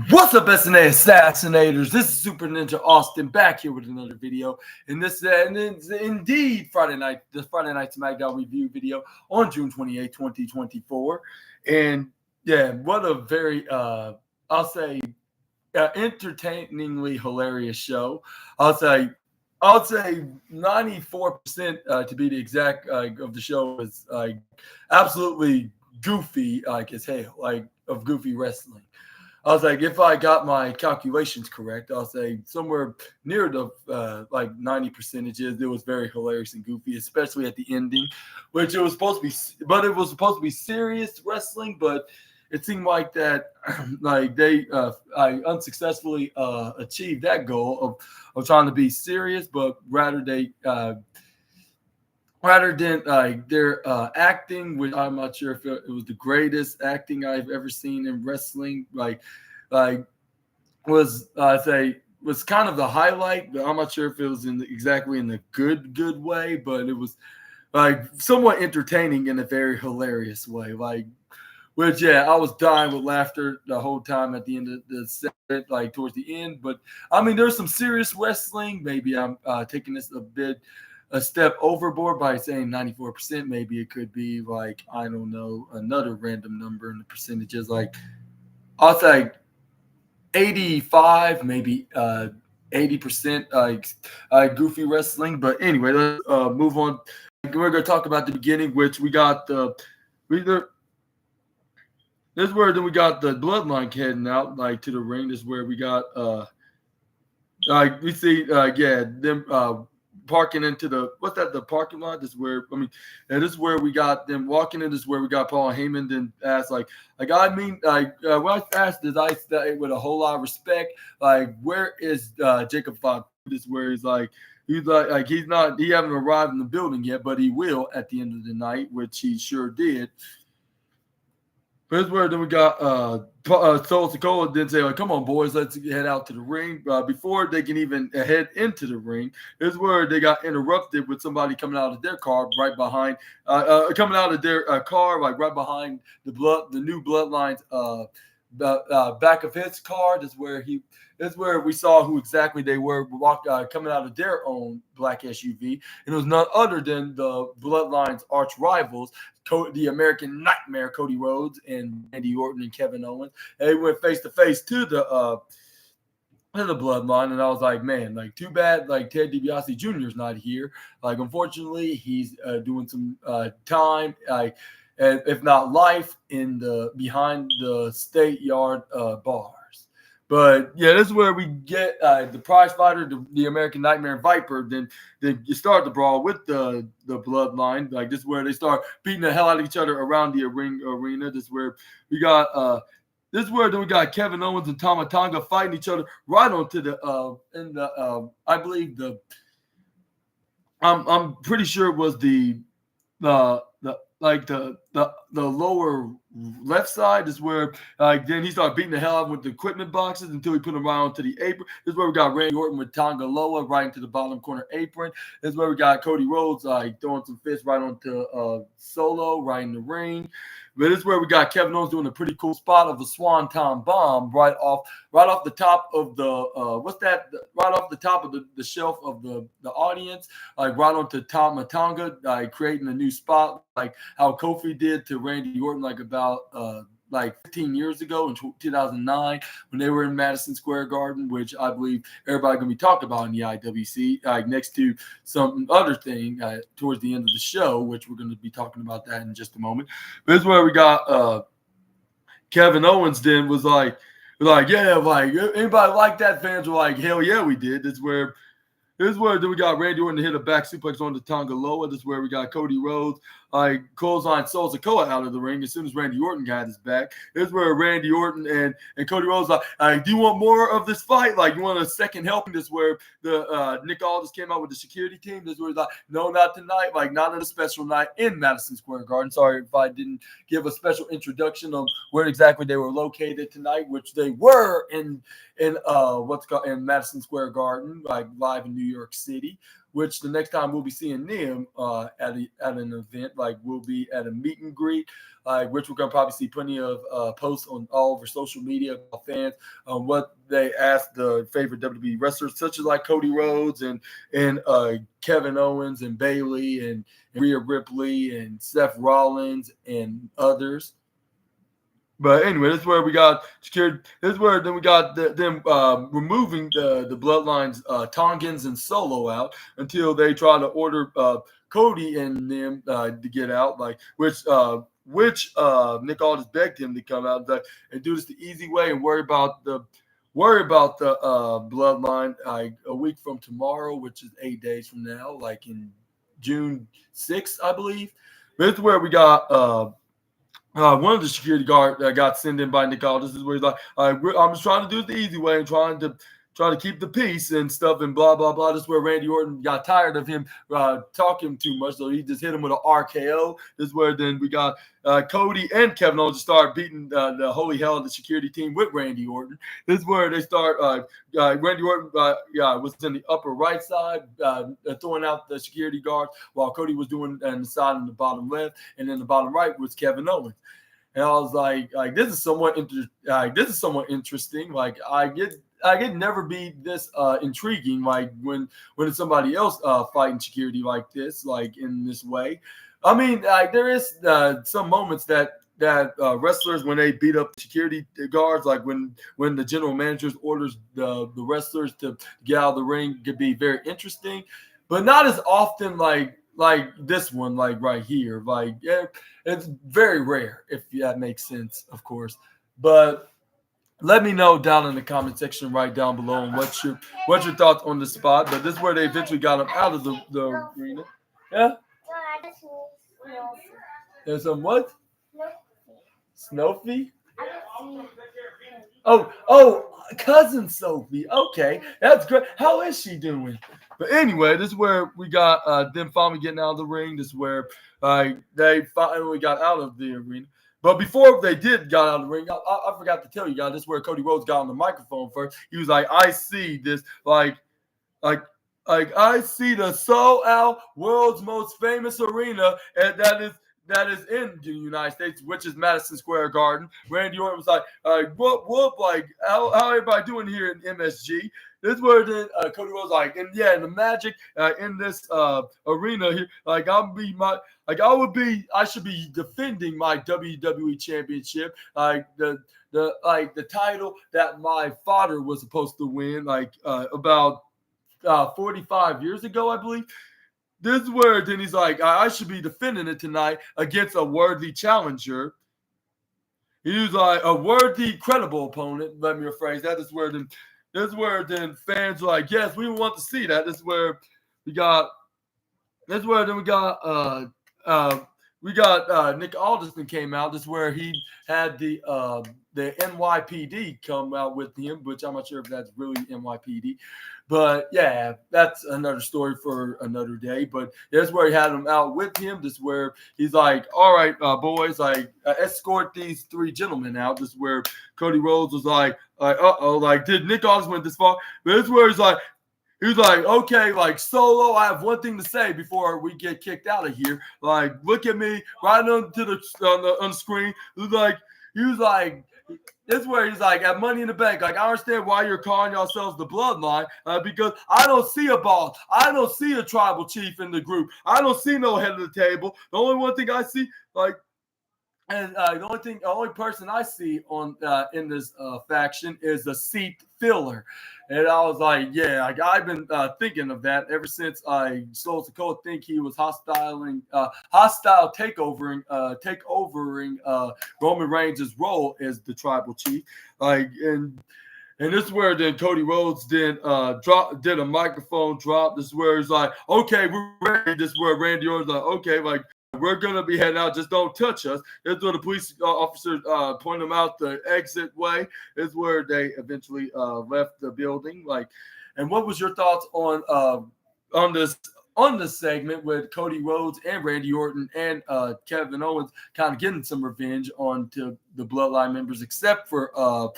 What's up, SNA Assassinators? This is Super Ninja Austin back here with another video. And this is indeed the Friday Night SmackDown review video on June 28, 2024. And yeah, what a very, I'll say, entertainingly hilarious show. I'll say 94% to be the exact of the show was absolutely goofy, as hell, of goofy wrestling. I was like, if I got my calculations correct, I'll say somewhere near the 90 percentages. It was very hilarious and goofy, especially at the ending, which it was supposed to be, but it was supposed to be serious wrestling. But it seemed like that, I unsuccessfully achieved that goal of trying to be serious, but rather than their acting, which I'm not sure if it was the greatest acting I've ever seen in wrestling, was was kind of the highlight, but I'm not sure if it was exactly in the good way, but it was somewhat entertaining in a very hilarious way. Which, yeah, I was dying with laughter the whole time at the end of the segment, towards the end. But I mean, there's some serious wrestling. Maybe I'm taking this a step overboard by saying 94%. Maybe it could be I don't know, another random number in the percentages. I'll say 85, maybe 80% goofy wrestling. But anyway, let's move on. We're going to talk about the beginning, which we got this is where then we got the bloodline heading out to the ring. This is where we got we see them parking into the parking lot. This is where and this is where we got them walking in. This is where we got Paul Heyman then asked when I asked this, I say with a whole lot of respect, where is Jacob Fatu? This is where he haven't arrived in the building yet, but he will at the end of the night, which he sure did. But this where then we got Solo Sikoa then say, come on, boys, let's head out to the ring. Before they can even head into the ring, this is where they got interrupted with somebody coming out of their car right behind, right behind the new Bloodline's back of his car. This is where we saw who exactly they were coming out of their own black SUV. And it was none other than the Bloodline's arch rivals, the American Nightmare, Cody Rhodes, and Randy Orton and Kevin Owens. They went face to face to the Bloodline, and I was like, man, too bad Ted DiBiase Jr. is not here. Unfortunately, he's doing some time, if not life, in the behind the State Yard bars. But yeah, this is where we get the prize fighter, the American Nightmare Viper. Then you start the brawl with the Bloodline. This is where they start beating the hell out of each other around the arena. This is where we got then we got Kevin Owens and Tama Tonga fighting each other right onto I believe I'm pretty sure it was the lower left side. Is where then he started beating the hell out with the equipment boxes until he put them right onto the apron. This is where we got Randy Orton with Tonga Loa right into the bottom corner apron. This is where we got Cody Rhodes throwing some fists right onto Solo right in the ring. But this is where we got Kevin Owens doing a pretty cool spot of a Swanton bomb right off the top of right off the top of the shelf of the audience, right onto Tama Tonga, creating a new spot, how Kofi did to Randy Orton about 15 years ago in 2009 when they were in Madison Square Garden, which I believe everybody going to be talking about in the IWC, next to some other thing towards the end of the show, which we're going to be talking about that in just a moment. But this is where we got Kevin Owens then was yeah, anybody like that? Fans were hell yeah, we did. This is where then we got Randy Orton to hit a back suplex on the Tonga Loa. This is where we got Cody Rhodes clothesline Solo Sikoa out of the ring as soon as Randy Orton got his back. This is where Randy Orton and Cody Rhodes do you want more of this fight? You want a second helping? This is where the Nick Aldis came out with the security team. This is where he's no, not tonight. Not on a special night in Madison Square Garden. Sorry if I didn't give a special introduction of where exactly they were located tonight, which they were in Madison Square Garden, live in New York City, which the next time we'll be seeing them at an event, like we'll be at a meet and greet, which we're gonna probably see plenty of posts on all over social media about fans on what they asked the favorite WWE wrestlers, such as like Cody Rhodes and Kevin Owens and Bayley and Rhea Ripley and Seth Rollins and others. But anyway, this is where we got secured. This is where then we got them removing the Bloodlines, Tongans and Solo out until they try to order Cody and them to get out, like which Nick Aldis begged him to come out and do this the easy way and worry about the Bloodline a week from tomorrow, which is 8 days from now, like in June 6th, I believe. This is where we got one of the security guard that got sent in by Nick Aldis. Is where he's like, I'm just trying to do it the easy way and trying to keep the peace and stuff and blah, blah, blah. This is where Randy Orton got tired of him talking too much, so he just hit him with an RKO. This is where then we got Cody and Kevin Owens start beating the holy hell of the security team with Randy Orton. This is where they start Randy Orton was in the upper right side, throwing out the security guards, while Cody was doing on the side in the bottom left, and then the bottom right was Kevin Owens. And I was like this is somewhat interesting. Like I could never be this intriguing. Like when it's somebody else fighting security like this, like in this way. I mean, there is some moments that wrestlers, when they beat up security guards, like when the general managers orders the wrestlers to get out of the ring, could be very interesting, but not as often like this one, like right here. Like it's very rare, if that makes sense, of course. But let me know down in the comment section right down below and what's your thoughts on the spot. But this is where they eventually got him out of the arena. Yeah? There's some what? Snowfie? Oh, cousin Sophie. Okay, that's great. How is she doing? But anyway, this is where we got them finally getting out of the ring. This is where they finally got out of the arena. But before they did got out of the ring, I forgot to tell you guys, this is where Cody Rhodes got on the microphone first. He was like, I see this, like I see the sold out world's most famous arena, and that is in the United States, which is Madison Square Garden. Randy Orton was like, whoop, like, how everybody doing here in MSG? This is where then Cody Rhodes like, and yeah, and the magic in this arena here, like I should be defending my WWE championship, like the title that my father was supposed to win, like about 45 years ago, I believe. This is where then he's like, I should be defending it tonight against a worthy challenger. He was like, a worthy, credible opponent. Let me rephrase that. This is where then fans are like, yes, we want to see that. This is where we got Nick Aldis came out. This is where he had the NYPD come out with him, which I'm not sure if that's really NYPD. But yeah, that's another story for another day. But that's where he had them out with him. This is where he's like, all right, boys, like escort these three gentlemen out. This is where Cody Rhodes was like, like did Nick Aldis went this far? But this is where he was like, okay, like Solo, I have one thing to say before we get kicked out of here. Like, look at me right on the screen. He was like, this is where he's like, at Money in the Bank. Like, I understand why you're calling yourselves the Bloodline, because I don't see a boss. I don't see a tribal chief in the group. I don't see no head of the table. The only one thing I see, like, and the only person I see on in this faction is a seat filler. And I was like, yeah, like I've been thinking of that ever since I Soul Sokoa think he was hostile takeovering Roman Reigns' role as the tribal chief. Like, and this is where then Cody Rhodes did a microphone drop. This is where he's like, okay, we're ready. This is where Randy Orton's like, okay, like, we're gonna be heading out. Just don't touch us. That's where the police officers point them out the exit way. Is where they eventually left the building. Like, and what was your thoughts on this segment with Cody Rhodes and Randy Orton and Kevin Owens kind of getting some revenge on to the Bloodline members except for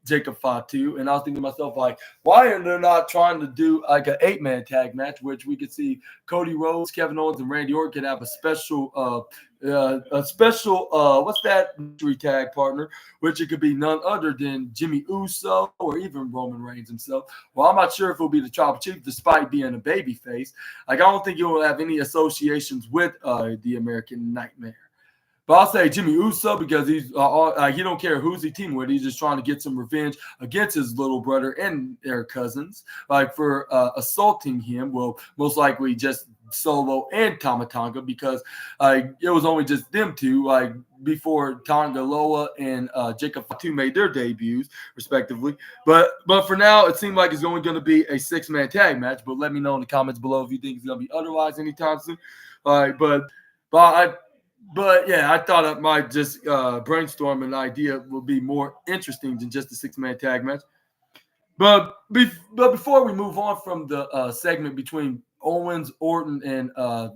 Jacob Fatu. And I was thinking to myself, like, why are they not trying to do like an 8-man tag match, which we could see Cody Rhodes, Kevin Owens, and Randy Orton could have a special what's that mystery tag partner, which it could be none other than Jimmy Uso or even Roman Reigns himself. Well, I'm not sure if it'll be the Tribal Chief, despite being a babyface. Like, I don't think he'll have any associations with the American Nightmare. But I'll say Jimmy Uso because he don't care who's he teaming with. He's just trying to get some revenge against his little brother and their cousins, like for assaulting him. Well, most likely just Solo and Tama Tonga, because it was only just them two, like before Tonga Loa and Jacob Fatu made their debuts, respectively. But for now, it seemed like it's only going to be a 6-man tag match. But let me know in the comments below if you think it's going to be otherwise anytime soon. All right, But yeah, I thought I might just brainstorm an idea would be more interesting than just a 6-man tag match. But before we move on from the segment between Owens, Orton, and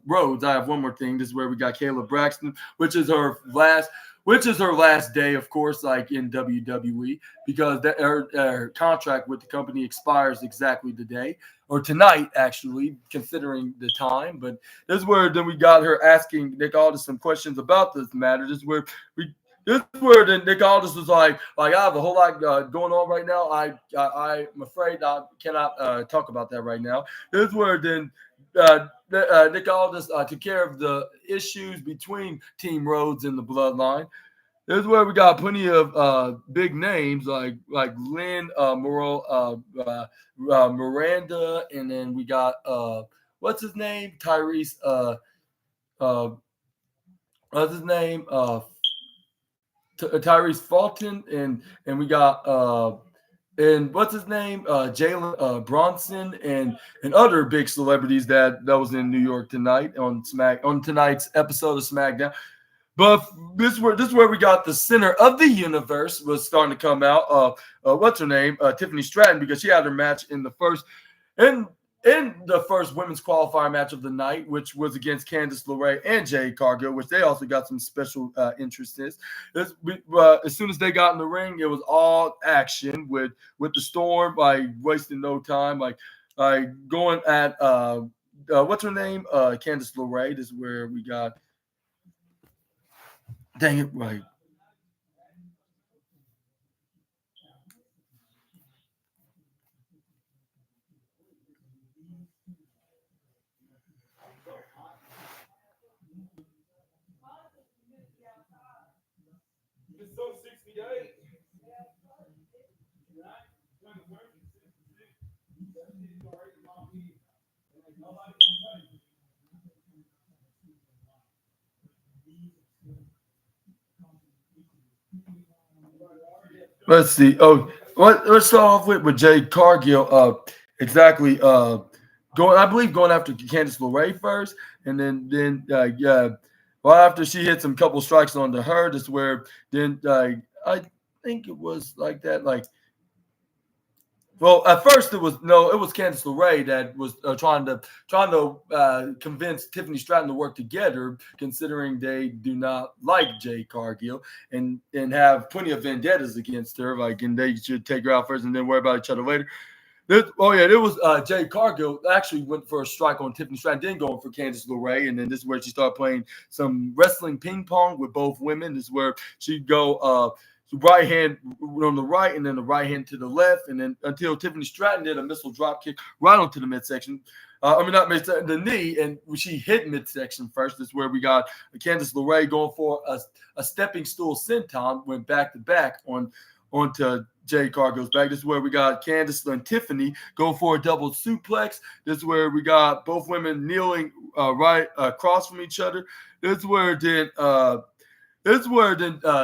Rhodes, I have one more thing. This is where we got Kayla Braxton, which is her last day, of course, like in WWE, because her contract with the company expires exactly today, or tonight, actually, considering the time. But this is where then we got her asking Nick Aldis some questions about this matter. This is where then Nick Aldis was like I have a whole lot going on right now. I'm afraid I cannot talk about that right now. This is where then Nick Aldis took care of the issues between Team Rhodes and the Bloodline. This is where we got plenty of big names like Lynn Miranda, and then we got what's his name? Tyrese what's his name? Tyrese Fulton, and we got and what's his name? Jalen Bronson and other big celebrities that was in New York tonight on tonight's episode of SmackDown. But this is where we got the center of the universe was starting to come out. What's her name? Tiffany Stratton, because she had her match in the first women's qualifier match of the night, which was against Candice LeRae and Jade Cargill, which they also got some special interest in. As soon as they got in the ring, it was all action with the Storm, like wasting no time, like going at what's her name? Candice LeRae. This is where we got. Dang it, right. Episode 68. Let's see. Oh, let's start off with Jade Cargill. Exactly. I believe going after Candice LeRae first, and then yeah. Well, after she hit some couple strikes onto her, that's where then I think it was like that. Like, well, at first it was Candice LeRae that was trying to convince Tiffany Stratton to work together, considering they do not like Jade Cargill and have plenty of vendettas against her. Like, and they should take her out first and then worry about each other later. There was Jade Cargill actually went for a strike on Tiffany Stratton, then going for Candice LeRae, and then this is where she started playing some wrestling ping pong with both women. This is where she'd go right hand on the right and then the right hand to the left, and then until Tiffany Stratton did a missile drop kick right onto the midsection. Not midsection, the knee, and she hit midsection first. This is where we got Candice LeRae going for a stepping stool senton, went back to back onto Jade Cargill's back. This is where we got Candice and Tiffany going for a double suplex. This is where we got both women kneeling right across from each other. This is where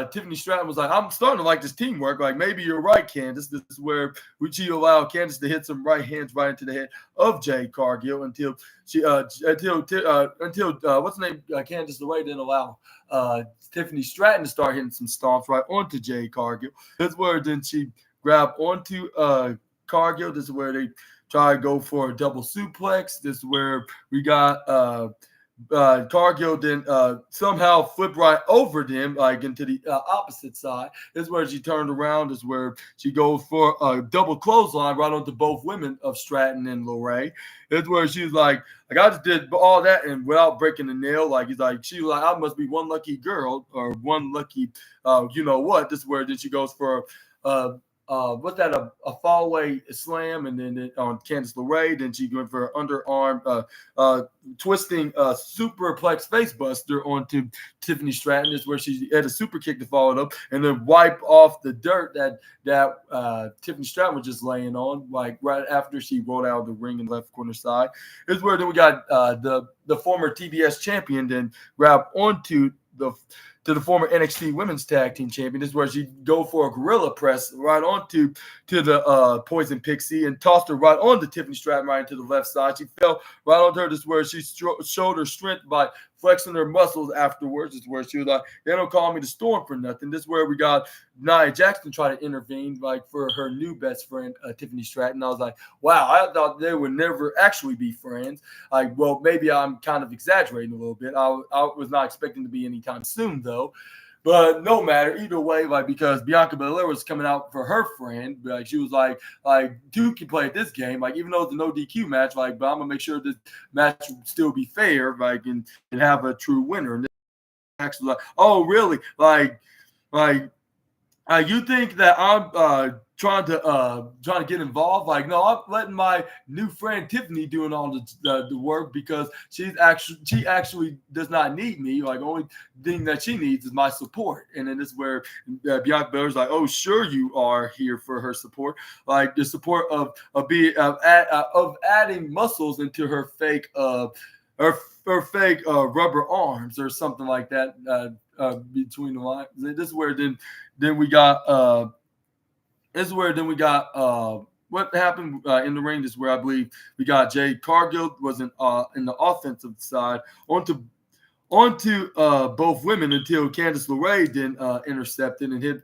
Tiffany Stratton was like, I'm starting to like this teamwork. Like, maybe you're right, Candice. This is where she allowed Candice to hit some right hands right into the head of Jade Cargill until what's the name? Candice LeRae didn't allow Tiffany Stratton to start hitting some stomps right onto Jade Cargill. This is where then she grabbed onto Cargill. This is where they try to go for a double suplex. This is where we got Cargill then somehow flipped right over them, like into the opposite side. This is where she turned around. This is where she goes for a double clothesline right onto both women of Stratton and Lorray. It's where she's like I just did all that and without breaking a nail. Like she was like, I must be one lucky girl or one lucky, you know what? This is where then she goes for what's that, a fallaway slam, and then on Candice LeRae, then she went for an underarm twisting superplex face buster onto Tiffany Stratton. This is where she had a super kick to follow it up and then wipe off the dirt that Tiffany Stratton was just laying on, like right after she rolled out of the ring in the left corner side. This is where then we got the former TBS champion then grab onto the former NXT Women's Tag Team Champion. This is where she go for a gorilla press right onto the Poison Pixie and tossed her right onto Tiffany Stratton right into the left side. She fell right onto her. This is where she showed her strength by flexing her muscles afterwards. This is where she was like, they don't call me the Storm for nothing. This is where we got Nia Jackson try to intervene, like for her new best friend, Tiffany Stratton. I was like, wow, I thought they would never actually be friends. Like, well, maybe I'm kind of exaggerating a little bit. I was not expecting to be anytime soon, though. But no matter, either way, like because Bianca Belair was coming out for her friend, like she was like Duke can play at this game, like even though it's a no DQ match, like but I'm gonna make sure this match will still be fair, like and have a true winner. And this actually like, oh really, like you think that I'm trying to get involved? Like, no, I'm letting my new friend Tiffany doing all the work because she actually does not need me. Like, only thing that she needs is my support. And then this is where Bianca Belair's like, oh, sure you are here for her support, like the support of adding muscles into her fake rubber arms or something like that between the lines. This is where then we got what happened in the ring. This is where I believe we got Jade Cargill was in the offensive side onto both women until Candice LeRae then intercepted and hit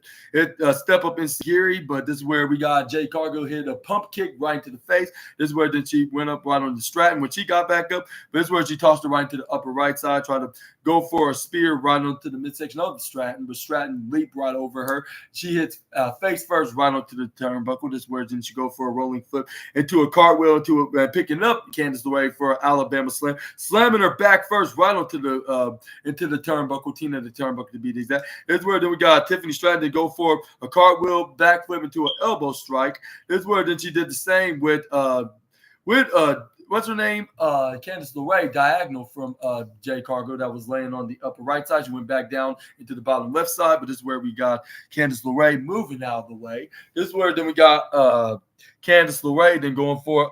step up insecurity. But this is where we got Jade Cargill hit a pump kick right into the face. This is where then she went up right on the Stratton when she got back up. But this is where she tossed her right into the upper right side, tried to go for a spear right onto the midsection of the Stratton, but Stratton leaped right over her. She hits face first right onto the turnbuckle. This is where then she go for a rolling flip into a cartwheel, picking up Candice LeRae for an Alabama slam, slamming her back first right onto the into the turnbuckle, Tina the turnbuckle to be exact. This is where then we got Tiffany Stratton to go for a cartwheel backflip into an elbow strike. This is where then she did the same with what's her name? Candice LeRae, diagonal from Jade Cargill that was laying on the upper right side. She went back down into the bottom left side, but this is where we got Candice LeRae moving out of the way. This is where then we got Candice LeRae then going for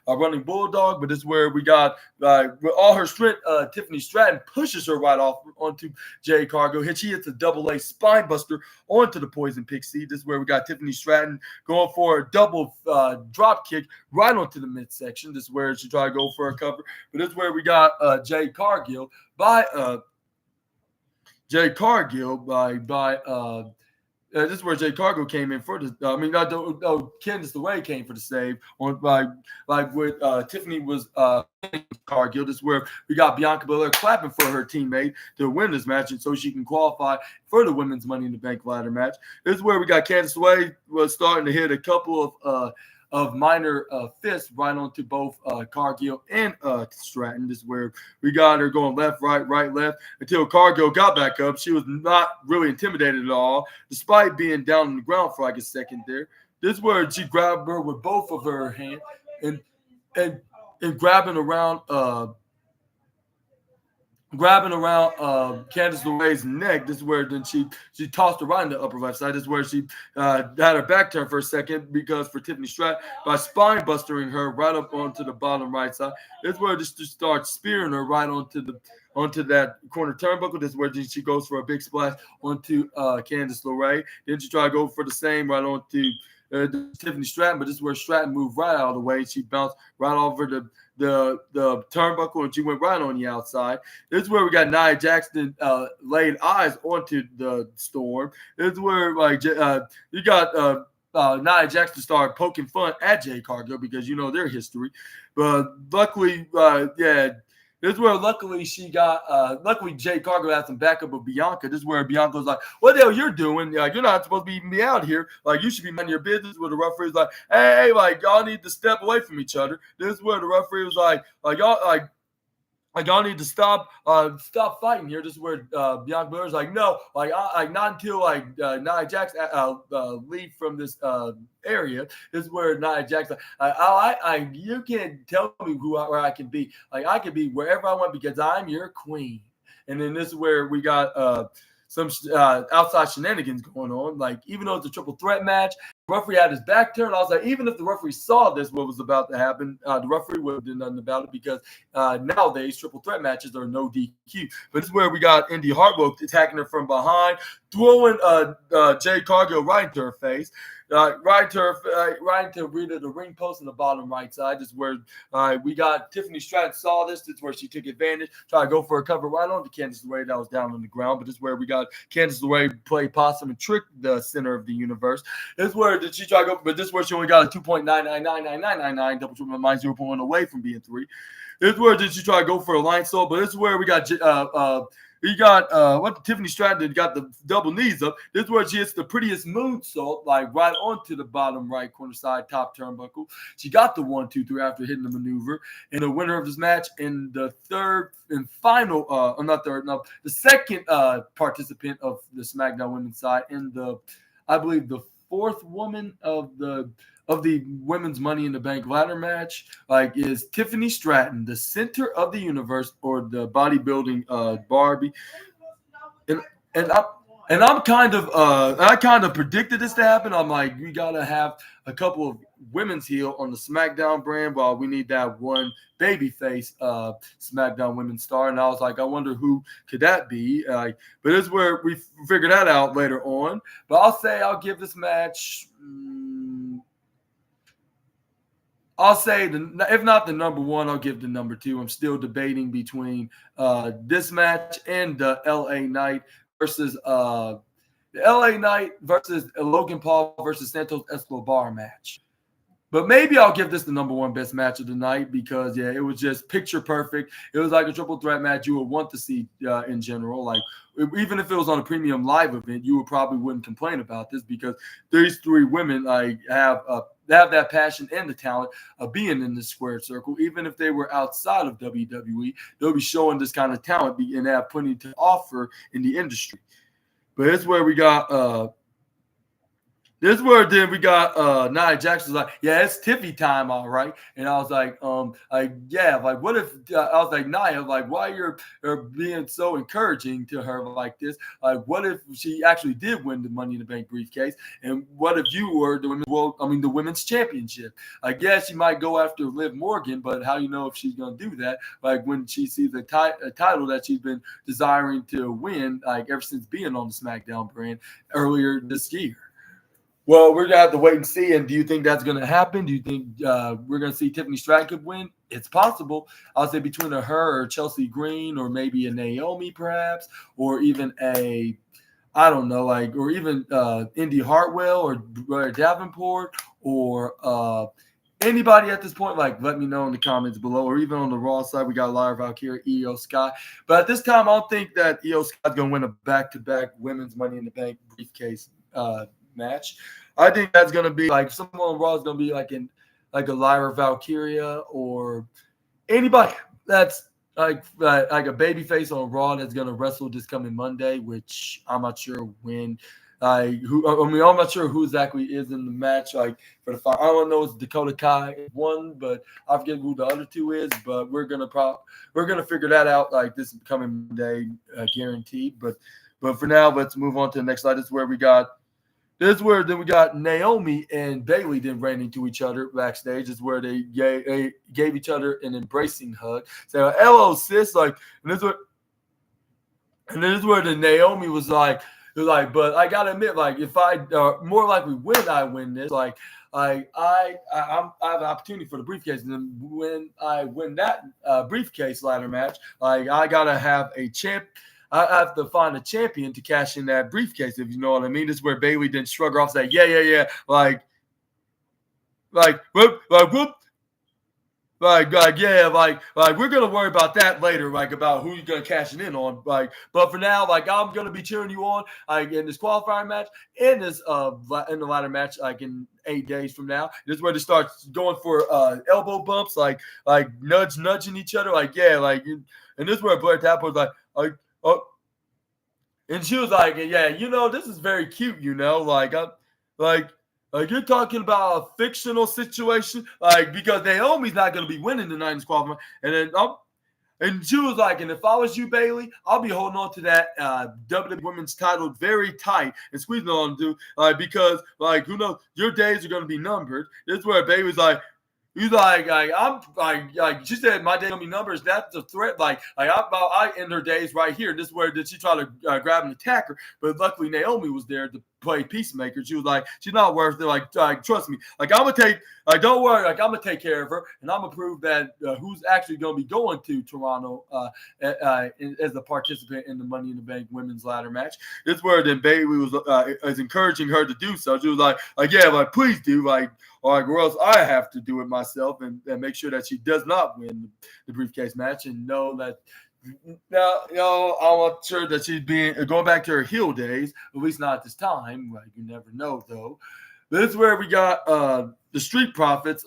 a running bulldog, but this is where we got with all her strength, Tiffany Stratton pushes her right off onto Jade Cargill. She hits a double A spine buster onto the Poison Pixie. This is where we got Tiffany Stratton going for a double drop kick right onto the midsection. This is where she tried to go for a cover, but this is where we got Jade Cargill by this is where Jade Cargill came in for the. Candice LeRae came for the save on like with Tiffany was Cargill. This is where we got Bianca Belair clapping for her teammate to win this match, and so she can qualify for the women's Money in the Bank ladder match. This is where we got Candice LeRae was starting to hit a couple of minor fists right onto both Cargill and Stratton. This is where we got her going left, right, left until Cargill got back up. She was not really intimidated at all, despite being down on the ground for like a second there. This is where she grabbed her with both of her hands and grabbing around Candice LeRae's neck. This is where then she tossed her right in the upper left side. This is where she had her back turned for a second because for Tiffany Stratton by spine bustering her right up onto the bottom right side. This is where she starts spearing her right onto that corner turnbuckle. This is where she goes for a big splash onto Candice LeRae. Then she tried to go for the same right onto Tiffany Stratton, but this is where Stratton moved right out of the way. She bounced right over the turnbuckle and she went right on the outside. This is where we got Nia Jackson laid eyes onto the Storm. This is where you got Nia Jackson started poking fun at Jade Cargill because you know their history. But luckily, this This is where luckily luckily Jade Cargill had some backup of Bianca. This is where Bianca's like, what the hell you're doing? You're not supposed to be me out here. Like, you should be minding your business. Where the referee's like, hey, like, y'all need to step away from each other. This is where the referee was like y'all need to stop fighting here. This is where Bianca Belair's like, no, not until Nia Jax leave from this area. This is where Nia Jax you can't tell me where I can be. Like, I can be wherever I want because I'm your queen. And then this is where we got some outside shenanigans going on. Like, even though it's a triple threat match, the referee had his back turned. I was like, even if the referee saw what was about to happen, the referee would have done nothing about it because nowadays triple threat matches are no DQ. But this is where we got Indy Hartwell attacking her from behind, throwing Jade Cargill right into her face. Right to Rita, the ring post in the bottom right side. This is where we got Tiffany Stratton saw this. This is where she took advantage, tried to go for a cover right on to Candice LeRae that was down on the ground. But this is where we got Candice LeRae play possum and trick the center of the universe. This is where did she try to go, but this is where she only got a 2.999999 double triple minus 0.1 away from being 3. This is where did she try to go for a line salt, but this is where we got Tiffany Stratton got the double knees up. This is where she hits the prettiest moonsault, like right onto the bottom right corner side, top turnbuckle. She got the 1, 2, 3 after hitting the maneuver. And the winner of this match in the the second participant of the SmackDown women's side in I believe the 4th woman of the women's Money in the Bank ladder match, is Tiffany Stratton, the center of the universe, or the bodybuilding Barbie. And I kind of predicted this to happen. I'm like, we gotta have a couple of women's heel on the SmackDown brand, while we need that one babyface SmackDown women's star. And I was like, I wonder who could that be? But this is where we figured that out later on. But I'll give this match. I'll say if not the number 1, I'll give the number 2. I'm still debating between this match and the LA Knight versus Logan Paul versus Santos Escobar match. But maybe I'll give this the number 1 best match of the night because, it was just picture perfect. It was like a triple threat match you would want to see in general. Like, even if it was on a premium live event, you wouldn't complain about this because these 3 women have that passion and the talent of being in the squared circle. Even if they were outside of WWE, they'll be showing this kind of talent and have plenty to offer in the industry. But it's where we got This is where then we got Nia Jax was like, yeah, it's Tiffy time, all right. And I was like, what if I was like, Nia, like, why you're being so encouraging to her like this? Like, what if she actually did win the Money in the Bank briefcase? And what if you were the women's championship? Like, yeah, she might go after Liv Morgan, but how you know if she's gonna do that? Like, when she sees the title that she's been desiring to win, like ever since being on the SmackDown brand earlier this year. Well, we're going to have to wait and see. And do you think that's going to happen? Do you think we're going to see Tiffany Stratton could win? It's possible. I'll say between her or Chelsea Green or maybe a Naomi perhaps, or even or even Indy Hartwell or Davenport or anybody at this point. Like, let me know in the comments below, or even on the Raw side, we got Lyra Valkyria, Io Sky. But at this time, I don't think that Io Sky's going to win a back-to-back women's Money in the Bank briefcase match. I think that's gonna be like someone on Raw is gonna be like a Lyra Valkyria or anybody that's like a babyface on Raw that's gonna wrestle this coming Monday, which I'm not sure when. I'm not sure who exactly is in the match. Like for the fight, I don't know it's Dakota Kai one, but I forget who the other 2 is. But we're gonna figure that out like this coming Monday, guaranteed. But for now, let's move on to the next slide. This is where we got. This is where then we got Naomi and Bayley then ran into each other backstage. This is where they gave each other an embracing hug. So, hello, sis. Like, and this is where the Naomi was like, but I gotta admit, like, if I more likely when I win this, I have an opportunity for the briefcase, and then when I win that briefcase ladder match, like I gotta have a champ. I have to find a champion to cash in that briefcase, if you know what I mean. This is where Bayley didn't shrug her off, say, yeah, whoop. yeah, we're gonna worry about that later, like about who you're gonna cash it in on, but for now, I'm gonna be cheering you on, in this qualifying match, in this in the ladder match, in 8 days from now. This is where they start going for elbow bumps, nudging each other, and this is where Blair Tapper was oh, and she was like, yeah, this is very cute, you're talking about a fictional situation, because Naomi's not going to be winning the Nines qualifying. And she was like, and if I was you, Bailey, I'll be holding on to that WWE Women's title very tight and squeezing on to, because, who knows, your days are going to be numbered. This is where Bailey's like, he's she said my day gonna be numbers. That's a threat. I end her days right here. This is where did she try to grab and attack her, but luckily Naomi was there to play peacemaker. She was like, she's not worth it. Trust me. I'm gonna take. Don't worry. I'm gonna take care of her, and I'm gonna prove that who's actually gonna be going to Toronto as a participant in the Money in the Bank women's ladder match. This is where then Bailey was encouraging her to do so. She was like yeah, please do, or else I have to do it myself and make sure that she does not win the briefcase match, and know that now, I'm not sure that she's going back to her heel days, at least not at this time. You never know, though. This is where we got the Street Profits,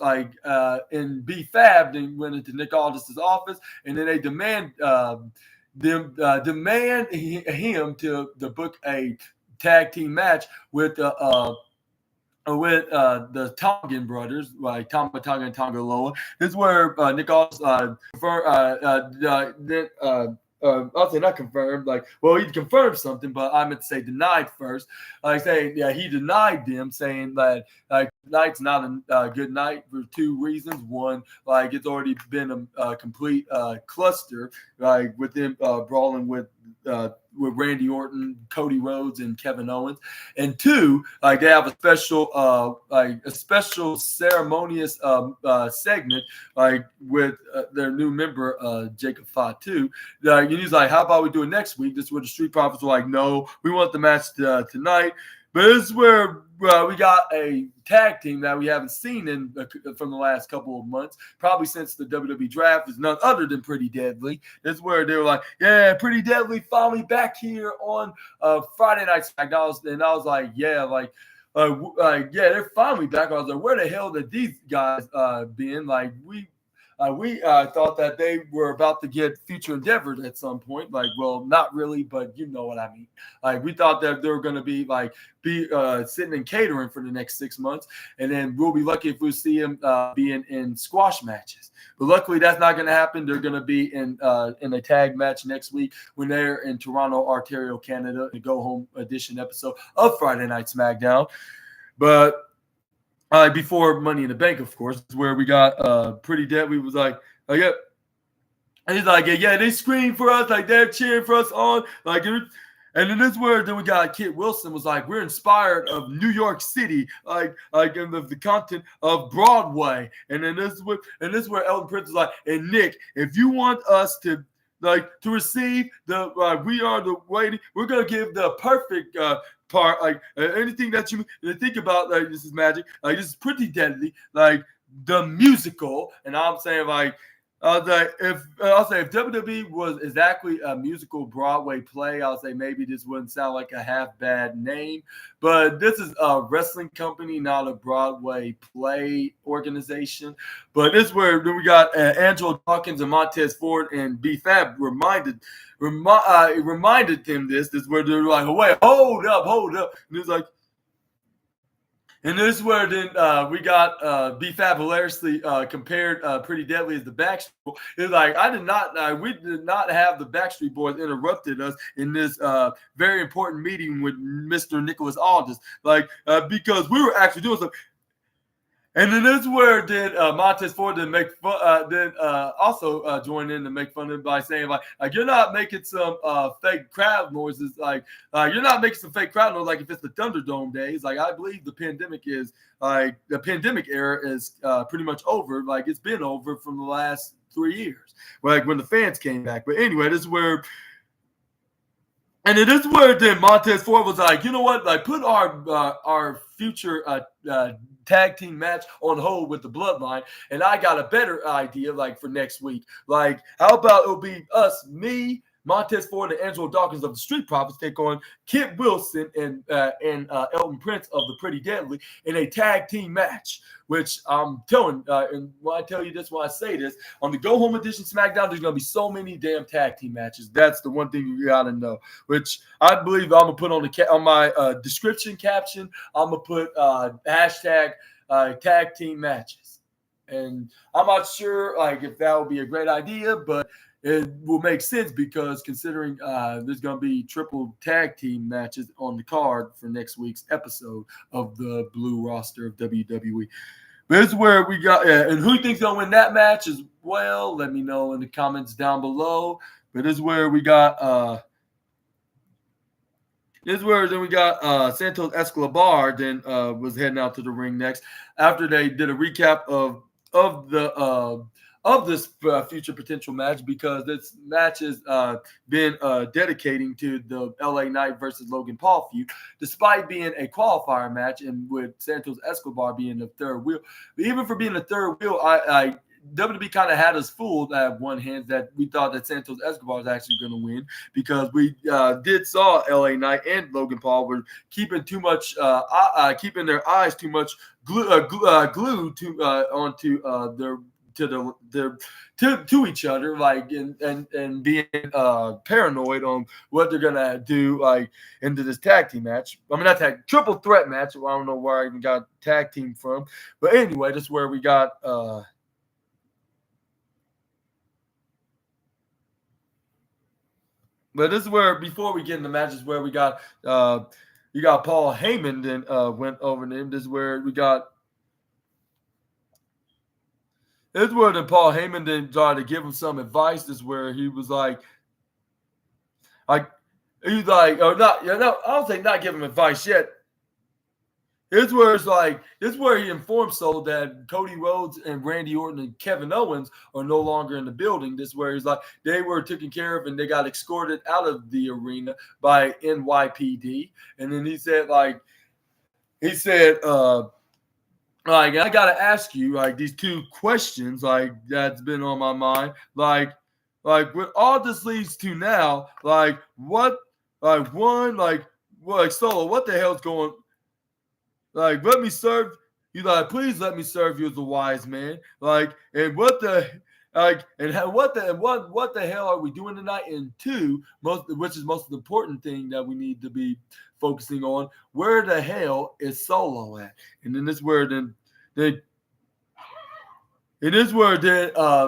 in B-Fab. They went into Nick Aldis's office, and then they demand him to book a tag team match with the Tongan brothers, Tama Tonga and Tonga Loa. This is where Nick Aldis I'll say not confirmed. He confirmed something, but I meant to say denied first. He denied them, saying that tonight's not a good night for two reasons. One, it's already been a complete cluster, with them brawling with Randy Orton, Cody Rhodes, and Kevin Owens. And two, they have a special ceremonious segment, with their new member, Jacob Fatu. And he's like, how about we do it next week? This is where the Street Profits were like, no, we want the match tonight. But this is where we got a tag team that we haven't seen from the last couple of months, probably since the WWE draft, is none other than Pretty Deadly. This is where they were like, yeah, Pretty Deadly finally back here on Friday Night SmackDown. And I was like, yeah, yeah, they're finally back. I was like, where the hell did these guys been? We thought that they were about to get future endeavors at some point. Well, not really, but you know what I mean. We thought that they were going to be sitting in catering for the next 6 months, and then we'll be lucky if we see them being in squash matches. But luckily, that's not going to happen. They're going to be in a tag match next week when they're in Toronto, Ontario, Canada, the Go Home Edition episode of Friday Night SmackDown. But before Money in the Bank, of course, where we got Pretty Deadly was like, yeah. And he's like, yeah, they scream for us, they're cheering for us on. And then this where then we got Kit Wilson was like, we're inspired of New York City, in the content of Broadway. And then this is where Elton Prince was like, and Nick, if you want us to receive the we are the waiting, we're gonna give the perfect part, anything that you think about, this is magic, this is Pretty Deadly, the musical. And I'm saying if WWE was exactly a musical Broadway play, I'll say maybe this wouldn't sound like a half bad name. But this is a wrestling company, not a Broadway play organization. But this is where we got Angelo Dawkins and Montez Ford and B-Fab reminded him this. This is where they're like, oh, wait, hold up. And it's like, and this is where then we got B-Fab hilariously compared Pretty Deadly as the Backstreet Boys. It's like, we did not have the Backstreet Boys interrupted us in this very important meeting with Mr. Nicholas Aldis, because we were actually doing something. And then this is where then Montez Ford then make fun, also join in to make fun of it by saying you're not making some fake crowd noises, you're not making some fake crowd noise if it's the Thunderdome days. I believe the pandemic era is pretty much over. It's been over from the last 3 years, when the fans came back. But anyway, this is where. And it is where then Montez Ford was like, you know what? Like, put our future tag team match on hold with the Bloodline, and I got a better idea. Like for next week, like how about it'll be us, me, Montez Ford, and Angelo Dawkins of the Street Profits take on Kit Wilson and Elton Prince of the Pretty Deadly in a tag team match. Which I'm telling, and when I tell you this, when I say this, on the Go Home Edition SmackDown, there's going to be so many damn tag team matches. That's the one thing you got to know, which I believe I'm going to put on my description caption. I'm going to put hashtag tag team matches. And I'm not sure like if that would be a great idea, but it will make sense because considering there's going to be triple tag team matches on the card for next week's episode of the Blue roster of WWE. But this is where we got, and who thinks going to win that match as well? Let me know in the comments down below. But this is where we got, Santos Escobar then was heading out to the ring next after they did a recap of this future potential match, because this match has been dedicating to the LA Knight versus Logan Paul feud, despite being a qualifier match and with Santos Escobar being the third wheel. But even for being the third wheel, WWE kind of had us fooled at one hand that we thought that Santos Escobar was actually going to win, because we did saw LA Knight and Logan Paul were keeping too much, keeping their eyes too much glued to onto their to each other, like and being paranoid on what they're gonna do like into this tag team match. I mean, not triple threat match. I don't know where I even got tag team from, but anyway, that's where we got. But this is where, before we get into matches, where we got you got Paul Heyman then went over to him. This is where we got. This is where then Paul Heyman then tried to give him some advice. This is where he was like he's like, or not, no, I don't think not give him advice yet. This where it's like, this is where he informed Solo that Cody Rhodes and Randy Orton and Kevin Owens are no longer in the building. This is where he's like, they were taken care of and they got escorted out of the arena by NYPD. And then he said, I gotta ask you like these two questions, like that's been on my mind. Like what all this leads to now, like what, like one, like Solo, what the hell's going? Like, let me serve you. Like, please let me serve you as a wise man. Like, and what the what the hell are we doing tonight? And two, which is most important thing that we need to be focusing on, where the hell is Solo at? And then this is where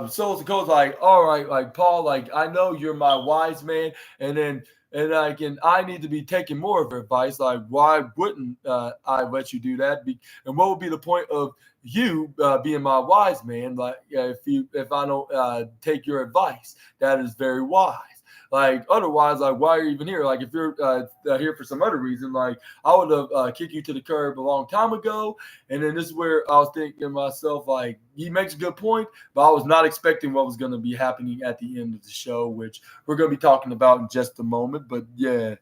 Solo's coach like, all right, like Paul, like I know you're my wise man, and I need to be taking more of your advice. Like, why wouldn't I let you do that? And what would be the point of you being my wise man? Like, if I don't take your advice, that is very wise. Like, otherwise, like, why are you even here? Like, if you're here for some other reason, like, I would have kicked you to the curb a long time ago. And then this is where I was thinking to myself, like, he makes a good point, but I was not expecting what was going to be happening at the end of the show, which we're going to be talking about in just a moment. But yeah,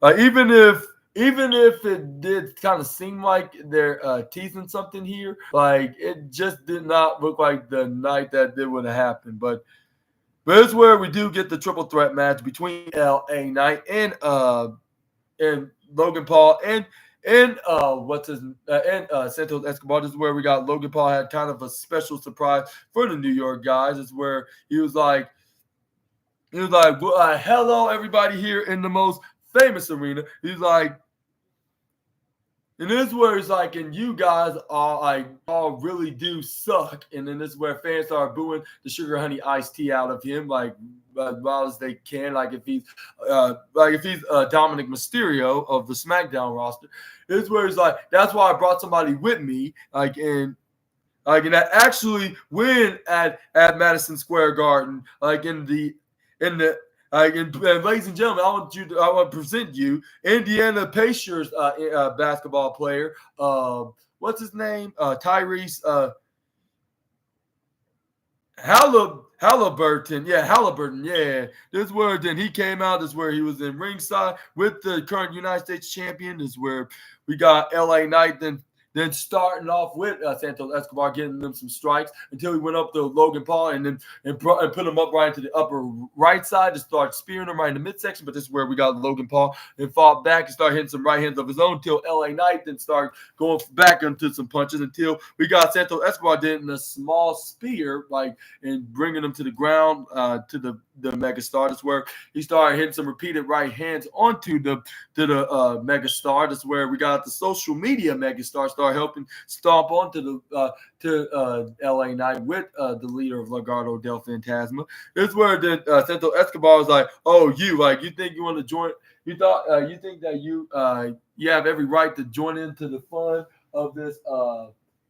even if it did kind of seem like they're teasing something here, like it just did not look like the night that it would have happened. But it's where we do get the triple threat match between LA Knight and Logan Paul and Santos Escobar. This is where we got Logan Paul had kind of a special surprise for the New York guys. It's where he was like, hello everybody here in the most famous arena. He's like, and this is where it's like, and you guys are like, all really do suck. And then this is where fans start booing the sugar honey iced tea out of him, like as well as they can. Like if he's Dominic Mysterio of the SmackDown roster, this is where it's like, that's why I brought somebody with me, and I actually win at Madison Square Garden, and ladies and gentlemen, I want to present you Indiana Pacers basketball player. What's his name? Tyrese Halliburton, yeah, Halliburton, yeah. This is where then he came out. This is where he was in ringside with the current United States champion. This is where we got LA Knight then starting off with Santos Escobar, getting them some strikes until he went up to Logan Paul and put him up right into the upper right side to start spearing him right in the midsection. But this is where we got Logan Paul and fought back and started hitting some right hands of his own until LA Knight then started going back into some punches until we got Santos Escobar did in a small spear, like and bringing him to the ground to the megastar. That's where he started hitting some repeated right hands onto the megastar. That's where we got the social media megastar start helping stomp onto the LA Knight with the leader of Legado del Fantasma. This is where then Santos Escobar was like, "Oh, you think you want to join? You think that you have every right to join into the fun of this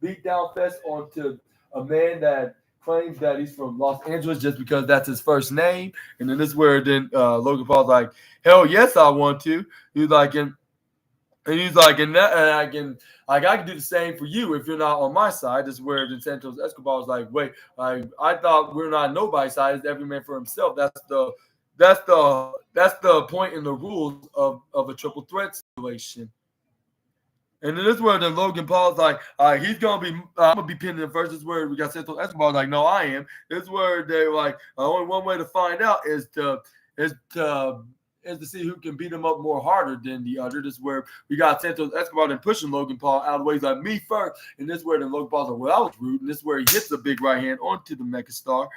beatdown fest onto a man that claims that he's from Los Angeles just because that's his first name." And then this is where then Logan Paul's like, "Hell yes, I want to." He's like, and he's like, and I can do the same for you if you're not on my side. This is where then Santos Escobar was like, "Wait, I thought we're not nobody's side. It's every man for himself. That's the point in the rules of a triple threat situation." And then this is where then Logan Paul's like, I'm gonna be pinning him first. This is where we got Santos Escobar like, "No, I am." This is where they're like, only one way to find out is to see who can beat him up more harder than the other. This is where we got Santos Escobar then pushing Logan Paul out of the way. He's like, "Me first." And this is where then Logan Paul's like, "Well, that was rude." And this is where he hits a big right hand onto the Megastar.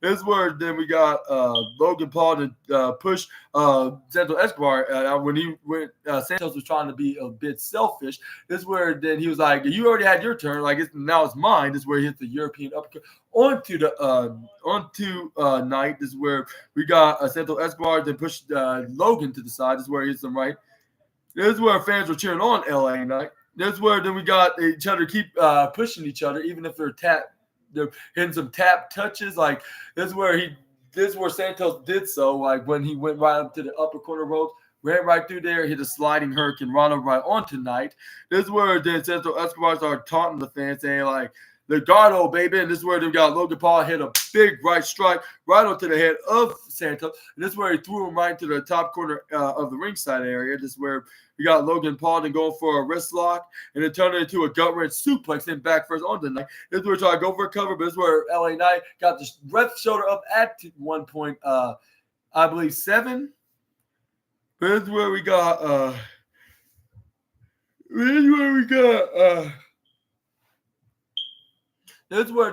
This is where then we got Logan Paul to push Santos Escobar when Santos was trying to be a bit selfish. This is where then he was like, "You already had your turn. Like now it's mine." This is where he hits the European uppercut onto Knight. This is where we got Santos Escobar then pushed Logan to the side. This is where he hits him right. This is where fans were cheering on LA Knight. This is where then we got each other keep pushing each other, even if they're hitting some tap touches. Like this is where Santos did so. Like when he went right up to the upper corner ropes, ran right through there, hit a sliding Hurricane Rana right on tonight. This is where then Santos Escobar started taunting the fans, saying like, "Legado, baby." And this is where they got Logan Paul hit a big right strike right onto the head of Santos. And this is where he threw him right into the top corner of the ringside area. This is where we got Logan Paul then going for a wrist lock and then turned it into a gut wrench suplex and back first on the night. This is where he tried to go for a cover, but this is where LA Knight got the left shoulder up at 1 point, I believe 7. But this is where we got this is where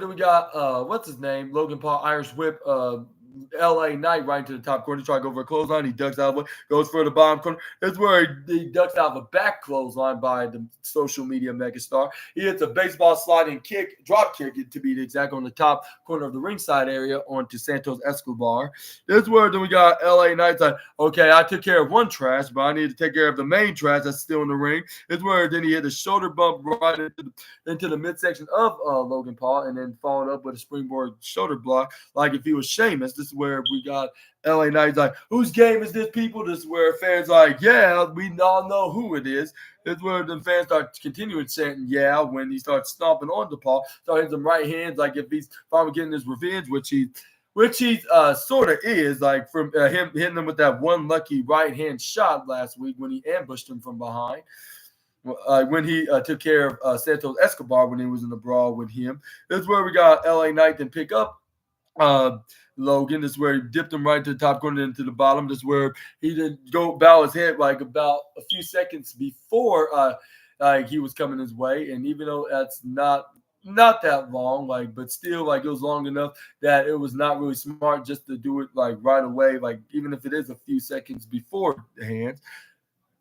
we got what's his name? Logan Paul, Irish Whip, LA Knight right into the top corner. He tried to go for a clothesline. He ducks out of it, goes for the bottom corner. That's where he ducks out of a back clothesline by the social media megastar. He hits a baseball sliding kick, drop kick to be exact, on the top corner of the ringside area onto Santos Escobar. This is where then we got LA Knight's like, "Okay, I took care of one trash, but I need to take care of the main trash that's still in the ring." This is where then he hit a shoulder bump right into the midsection of Logan Paul and then followed up with a springboard shoulder block like if he was Sheamus. This is where we got LA Knight's like, "Whose game is this, people?" This is where fans like, "Yeah, we all know who it is." This is where the fans start continuing saying, "Yeah," when he starts stomping on the Paul, starting hitting some right hands, like if he's finally getting his revenge, which he sort of is, like from him hitting him with that one lucky right hand shot last week when he ambushed him from behind. When he took care of Santos Escobar when he was in the brawl with him. This is where we got LA Knight then pick up Logan. This is where he dipped him right to the top corner into the bottom. This is where he didn't go bow his head like about a few seconds before he was coming his way. And even though that's not that long, like, but still, like, it was long enough that it was not really smart just to do it like right away, like even if it is a few seconds before the hands.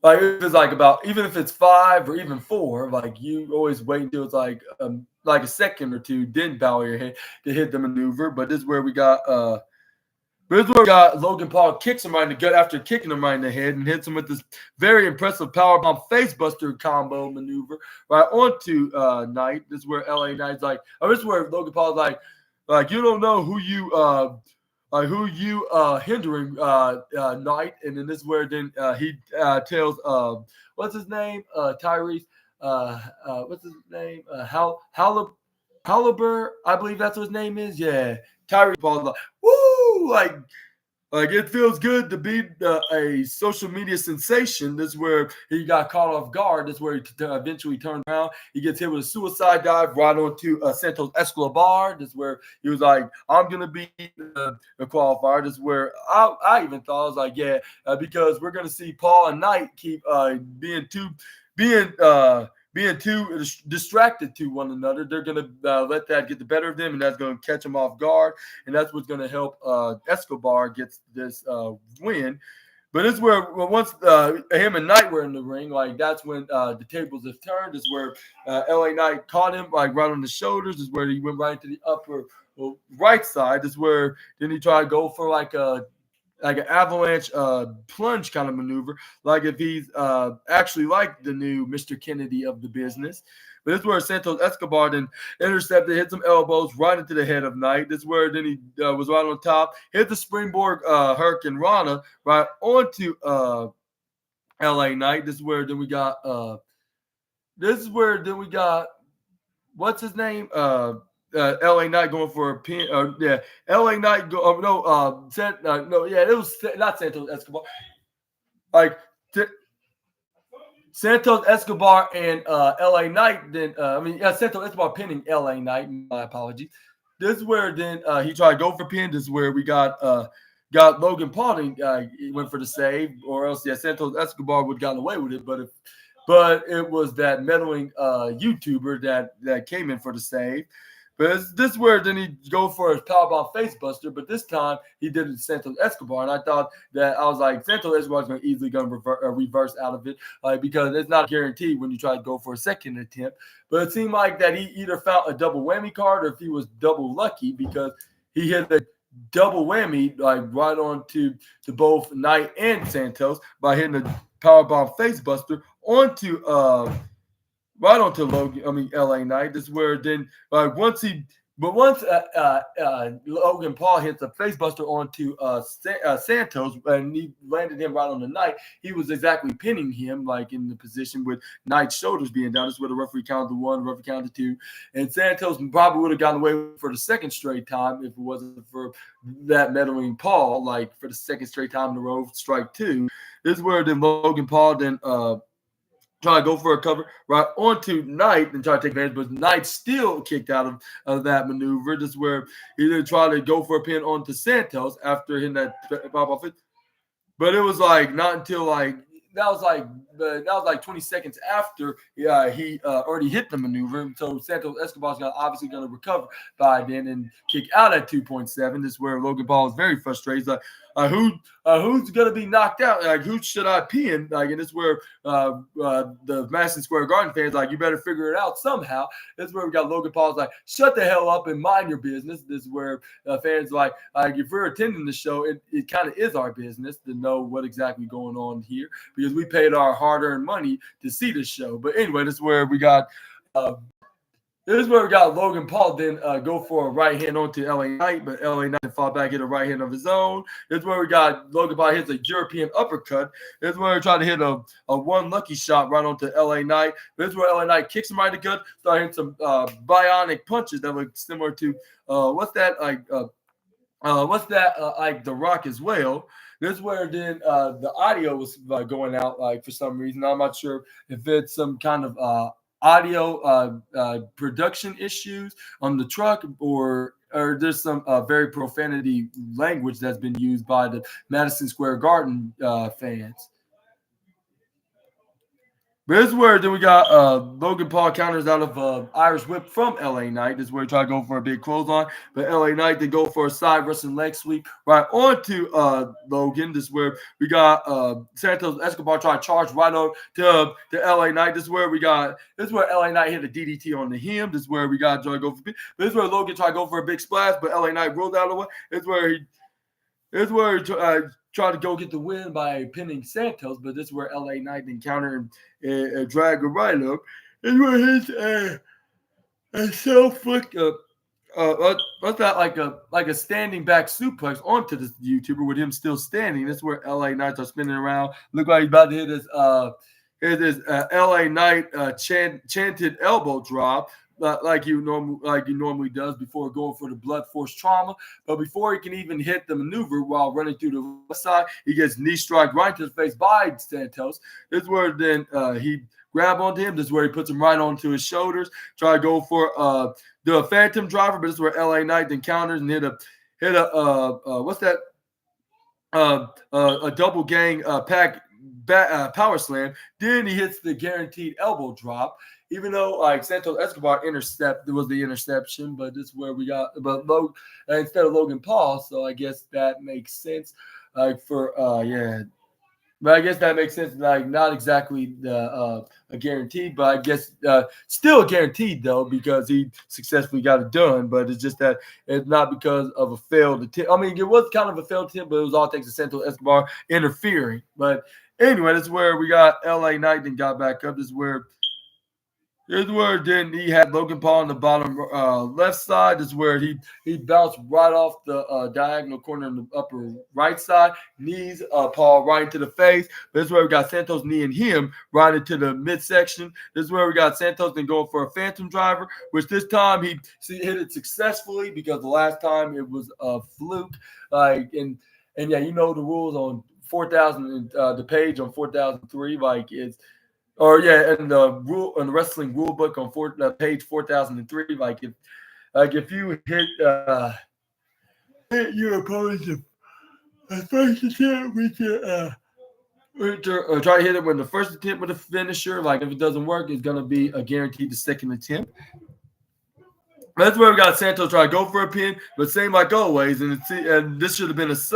Like if it's like even if it's 5 or even 4, like you always wait until it's like a second or two, then bow your head to hit the maneuver. But this is where we got Logan Paul kicks him right in the gut after kicking him right in the head and hits him with this very impressive powerbomb facebuster combo maneuver right onto Knight. This is where LA Knight's like, this is where Logan Paul's like you don't know who you hindering Knight. And then this is where then he tells what's his name, Tyrese, what's his name, Halliburton, I believe that's what his name is. Yeah, Tyree Paul's like, woo, like it feels good to be a social media sensation. This is where he got caught off guard. This is where he eventually turned around. He gets hit with a suicide dive right onto Santos Escobar. This is where he was like, I'm going to be the qualifier. This is where I even thought, I was like, yeah, because we're going to see Paul and Knight keep being too distracted to one another. They're going to let that get the better of them, and that's going to catch them off guard, and that's what's going to help Escobar get this win. But this is where once him and Knight were in the ring, like that's when the tables have turned. This is where LA Knight caught him like right on the shoulders. This is where he went right to the upper right side. This is where then he tried to go for like an avalanche plunge kind of maneuver, like if he's actually like the new Mr. Kennedy of the business. But this is where Santos Escobar then intercepted, hit some elbows right into the head of Knight. This is where then he was right on top, hit the springboard Hurricane Rana right onto LA Knight. This is where then we got what's his name? LA Knight going for a pin. LA Knight go. It was not Santos Escobar. Like Santos Escobar and LA Knight. Then Santos Escobar pinning LA Knight. My apologies. This is where then he tried to go for pin. This is where we got Logan Paul. He went for the save, or else Santos Escobar would have gotten away with it. But it was that meddling YouTuber that came in for the save. But this is where then he go for his powerbomb facebuster, but this time he did it to Santos Escobar, and I thought that I was like Santos Escobar is going to easily reverse out of it, because it's not guaranteed when you try to go for a second attempt. But it seemed like that he either found a double whammy card or if he was double lucky, because he hit a double whammy like right on to both Knight and Santos by hitting a powerbomb facebuster onto right onto LA Knight. This is where then once Logan Paul hits a facebuster onto Santos and he landed him right on the Knight, he was exactly pinning him like in the position with Knight's shoulders being down. This is where the referee counted the one, the referee counted two, and Santos probably would have gotten away for the second straight time if it wasn't for that meddling Paul, like for the second straight time in a row, strike two. This is where then Logan Paul then try to go for a cover right onto Knight and try to take advantage, but Knight still kicked out of that maneuver. This is where he then tried to go for a pin onto Santos after hitting that pop off it. But it was like not until like that was like 20 seconds after he already hit the maneuver. So Santos Escobar's obviously going to recover by then and kick out at 2.7. This is where Logan Paul is very frustrated. He's like, who's going to be knocked out? Like, who should I pin? Like, and this is where the Madison Square Garden fans like, you better figure it out somehow. This is where we got Logan Paul's like, shut the hell up and mind your business. This is where fans like if we're attending the show, it kind of is our business to know what exactly going on here, because we paid our hard-earned money to see the show. But anyway, this is where we got Logan Paul then go for a right hand onto LA Knight, but LA Knight fought back, hit a right hand of his own. This is where we got Logan Paul hits a European uppercut. This is where we trying to hit a one lucky shot right onto LA Knight. This is where LA Knight kicks him right in the gut, start hitting some bionic punches that look similar to like The Rock as well. This is where then the audio was going out like for some reason. I'm not sure if it's some kind of audio production issues on the truck or there's some very profanity language that's been used by the Madison Square Garden fans. But this is where then we got Logan Paul counters out of Irish whip from LA Knight. This is where he tried to go for a big clothesline, but LA Knight did go for a side wrestling leg sweep right onto Logan. This is where we got Santos Escobar trying to charge right on to LA Knight. This is where LA Knight hit a DDT on him. This is where we got Joy go for. This is where Logan tried to go for a big splash, but LA Knight rolled out of the way. This is where he tried to go get the win by pinning Santos, but this is where LA Knight encountered and drag her right up. This is where his what's that like a standing back suplex onto this YouTuber with him still standing. This is where LA Knights are spinning around. Look like he's about to hit It is LA Knight chanted elbow drop. Like he normally does before going for the blood force trauma. But before he can even hit the maneuver while running through the left side, he gets knee strike right to the face by Santos. This is where then he grab onto him. This is where he puts him right onto his shoulders. Try to go for the phantom driver, but this is where LA Knight then counters and hit a what's that? A double gang power slam. Then he hits the guaranteed elbow drop. Even though like Santos Escobar was the interception, but this is where we got instead of Logan Paul. So I guess that makes sense. Like for yeah. But I guess that makes sense. Like not exactly a guaranteed, but I guess still guaranteed though because he successfully got it done. But it's just that it's not because of a failed attempt. I mean, it was kind of a failed attempt, but it was all thanks to Santos Escobar interfering. But anyway, this is where we got LA Knight and got back up. Here's where then he had Logan Paul on the bottom left side. This is where he bounced right off the diagonal corner in the upper right side. Knees Paul right into the face. This is where we got Santos kneeing him right into the midsection. This is where we got Santos then going for a phantom driver, which this time he hit it successfully because the last time it was a fluke. And yeah, you know the rules on 4,000 the page on 4003 it's. Or yeah, and the wrestling rule book on page 4003, if you hit your opponent first attempt with your try to hit it with the first attempt with a finisher, like if it doesn't work, it's gonna be a guaranteed the second attempt. That's where we got Santos try to go for a pin, but same like always, and this should have been this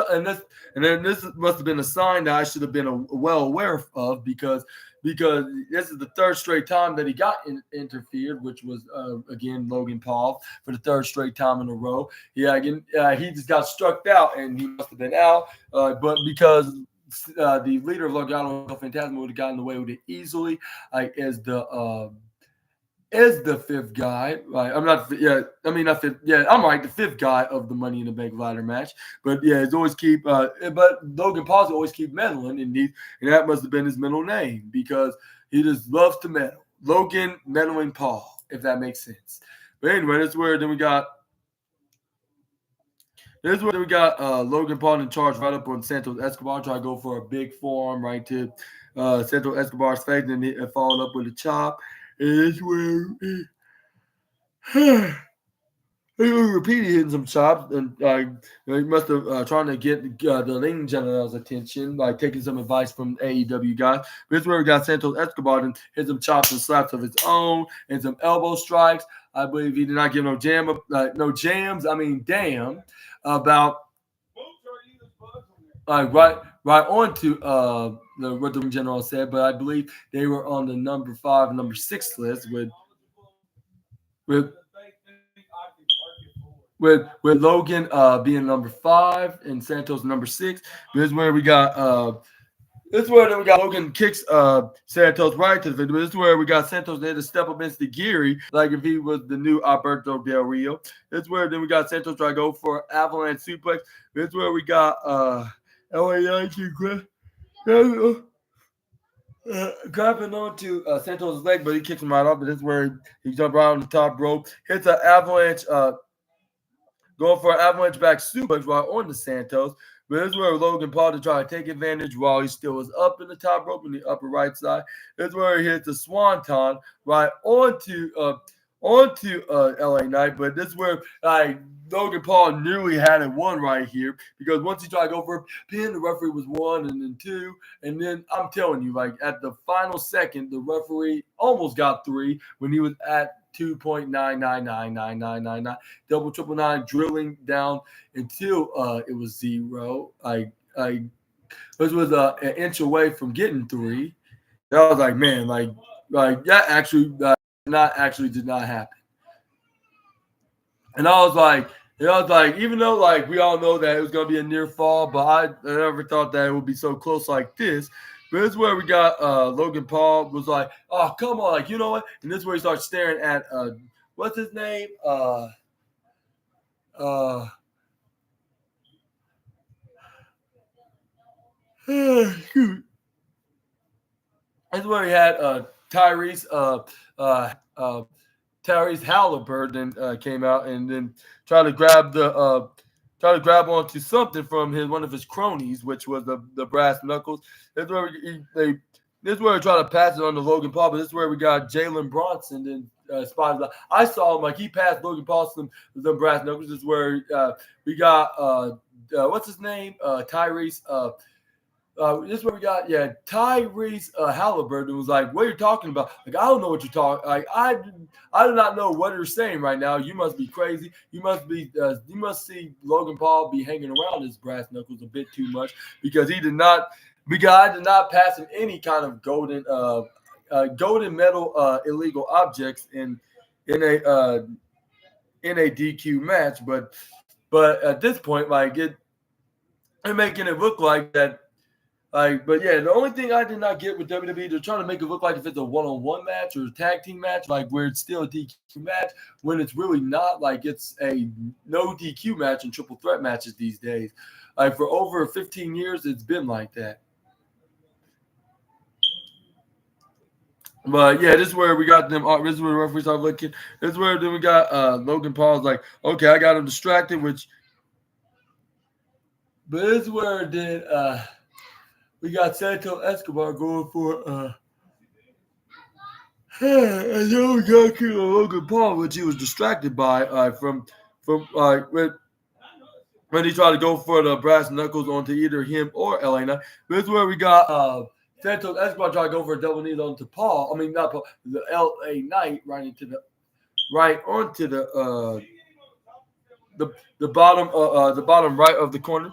must have been a sign that I should have been well aware of because this is the third straight time that he got interfered, which was again Logan Paul for the third straight time in a row. Yeah, again he just got struck out and he must have been out, but because the leader of Logano Phantasmo would have gotten away with it easily, as the fifth guy. Right? I'm not. Yeah, I mean not fifth. Yeah, I'm right. The fifth guy of the Money in the Bank ladder match. But yeah, it's always keep. But Logan Paul's always keep meddling, and that must have been his middle name because he just loves to meddle. Logan meddling Paul, if that makes sense. But anyway, that's where then we got. This is where we got Logan Paul in charge right up on Santos Escobar. Try to go for a big forearm right to Santos Escobar's face, and then followed up with a chop. And it's where he repeatedly hitting some chops, and he must have trying to get the Ling General's attention, like taking some advice from AEW guys. But this is where we got Santos Escobar and hit some chops and slaps of his own and some elbow strikes. I believe he did not give no jams. I mean, damn about right onto what the general said, but I believe they were on the number 5 and number 6 list with Logan being number 5 and Santos number 6. This is where we got Logan kicks Santos right to the face. This is where we got Santos there to step up into the Geary, like if he was the new Alberto Del Rio. This is where then we got Santos try to go for avalanche suplex. This is where we got LA grabbing onto Santos' leg, but he kicks him right off. But this is where he jumped right on the top rope, hits an avalanche, going for an avalanche back suplex right on the Santos. But this is where Logan Paul to try to take advantage while he still was up in the top rope in the upper right side. This is where he hits the swanton right onto LA Knight. But this is where Logan Paul nearly had it won right here because once he tried to go for a pin, the referee was 1 and then 2. And then I'm telling you, like at the final second, the referee almost got 3 when he was at 2.9999999 double triple nine drilling down until it was 0. This was an inch away from getting 3. And I was like, man, like that actually did not happen. And I was like, even though like we all know that it was gonna be a near fall, but I never thought that it would be so close like this. But this is where we got Logan Paul was like, oh, come on, like, you know what? And this is where he starts staring at what's his name? Shoot. This is where he had Tyrese uh, uh, Tyrese Halliburton came out and then tried to grab onto something from one of his cronies, which was the brass knuckles. This is where this is where we try to pass it on to Logan Paul, but this is where we got Jalen Bronson and spotted. I saw him like he passed Logan Paul some brass knuckles. This is where we got what's his name Tyrese. This is what we got. Yeah, Tyrese Halliburton was like, "What are you talking about? Like, I don't know what you're talking. Like, I do not know what you're saying right now. You must be crazy. You must see Logan Paul be hanging around his brass knuckles a bit too much because he did not. Because I did not pass him any kind of golden medal illegal objects in a uh, in a DQ match. But at this point, like they're making it look like that. Like, but yeah, the only thing I did not get with WWE, they're trying to make it look like if it's a one-on-one match or a tag team match, like where it's still a DQ match, when it's really not. Like it's a no DQ match and triple threat matches these days. Like for over 15 years, it's been like that. But yeah, this is where we got them. This is where the referees are looking. This is where then we got Logan Paul's like, okay, I got him distracted, but this is where then we got Santos Escobar going for I know we got Logan Paul, which he was distracted by from when he tried to go for the brass knuckles onto either him or LA Knight. This is where we got Santos Escobar trying to go for a double knee onto Paul. I mean, not Paul, the LA Knight right onto the bottom right of the corner.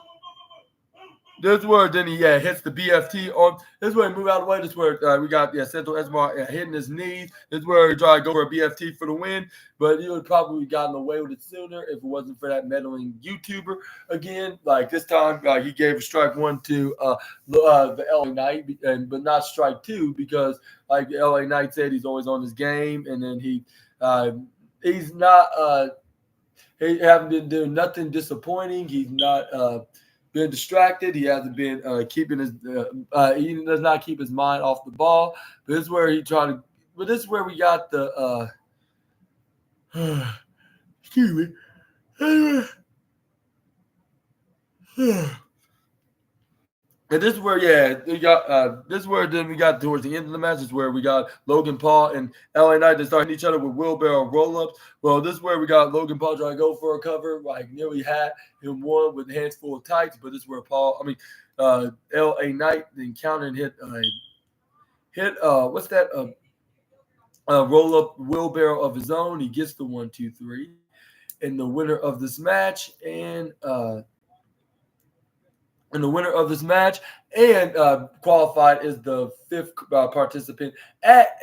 This is where then he hits the BFT on. This is where he move out of the way. This is where we got Santos Escobar hitting his knees. This is where he tried to go for a BFT for the win, but he would probably gotten away with it sooner if it wasn't for that meddling YouTuber again. Like this time, he gave strike one to the LA Knight, but not strike two because like the LA Knight said, he's always on his game, and then he's not he haven't been doing nothing disappointing. He's not been distracted. He hasn't been keeping his. He does not keep his mind off the ball. But this is where he tried to. But this is where we got the. Excuse me. And this is where, we got. This is where then we got towards the end of the match. This is where we got Logan Paul and LA Knight. They started each other with wheelbarrow roll-ups. Well, this is where we got Logan Paul trying to go for a cover, like nearly had him one with hands full of tights. But this is where LA Knight then counter and hit what's that? Roll-up wheelbarrow of his own. He gets the 1, 2, 3, and the winner of this match and qualified is the fifth participant at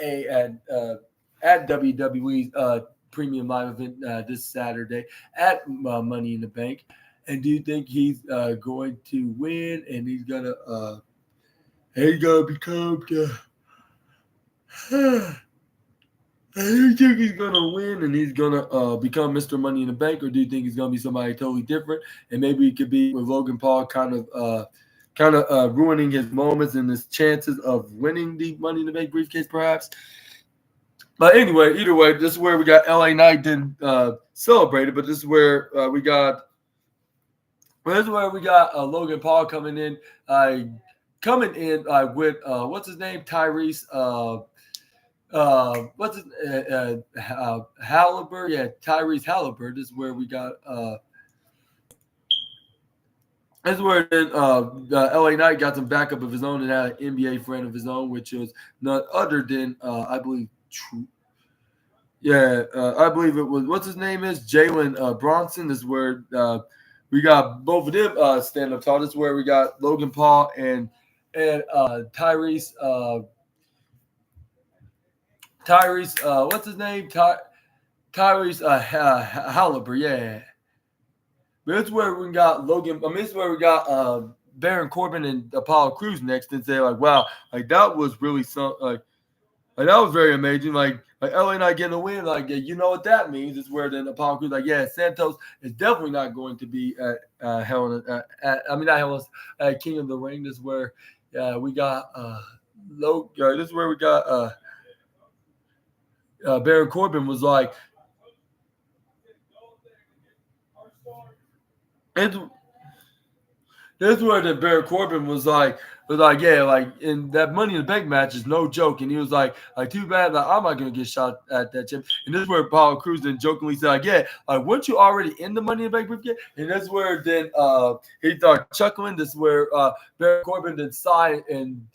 WWE's premium live event this Saturday at Money in the Bank. And do you think he's going to win and he's gonna become the do you think he's gonna win and he's gonna become Mr. Money in the Bank, or do you think he's gonna be somebody totally different? And maybe it could be with Logan Paul kind of ruining his moments and his chances of winning the Money in the Bank briefcase, perhaps. But anyway, either way, this is where we got LA Knight didn't celebrate it, but this is where we got. Logan Paul coming in with what's his name, Tyrese. Halliburton? Yeah, Tyrese Halliburton. This is where we got. This is where then the LA Knight got some backup of his own and had an NBA friend of his own, which was none other than I believe. I believe it was. What's his name is Jalen Bronson. This is where we got both of them stand up tall. This is where we got Logan Paul and Tyrese. What's his name? Tyrese Halliburton, yeah. But it's where we got Logan. I mean, it's where we got Baron Corbin and Apollo Crews next, and say like, wow, like that was really something. Like that was very amazing. Like LA Knight getting a win. Like you know what that means? It's where then Apollo Crews like, yeah, Santos is definitely not going to be at King of the Ring. This is where we got. low. This is where we got Baron Corbin was like, it's this is where the Baron Corbin was like, yeah, like in that Money in the Bank match is no joke, and he was like too bad, like I'm not gonna get shot at that chip. And this is where Apollo Crews then jokingly said, like, yeah, like weren't you already in the Money in the Bank briefcase? And that's where then he started chuckling. This is where Baron Corbin then sighed and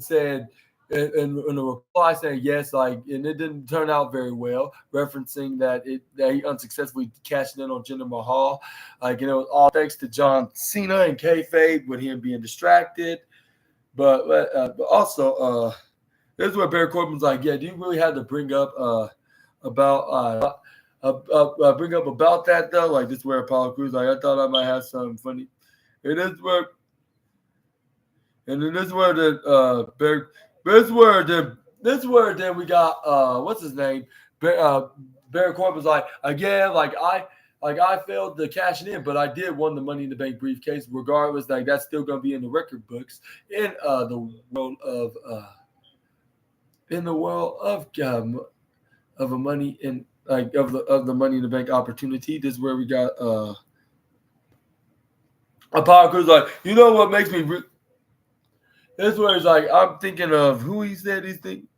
said. In a reply saying yes, like, and it didn't turn out very well, referencing that he unsuccessfully cashed in on Jinder Mahal. Like, it was all thanks to John Cena and kayfabe with him being distracted. But also, this is where Baron Corbin's like, yeah, do you really have to bring up about bring up about that though? Like, this is where Apollo Crews like, I thought I might have something funny. And this is where, and then this is where the Baron. This is where then we got what's his name? Baron Corbin's like, again, like I failed to cash it in, but I did win the Money in the Bank briefcase. Regardless, like that's still gonna be in the record books in the world of a money in like of the Money in the Bank opportunity. This is where we got Apollo Crews like, you know what makes me. This is where it's like I'm thinking of who he said he's thinking.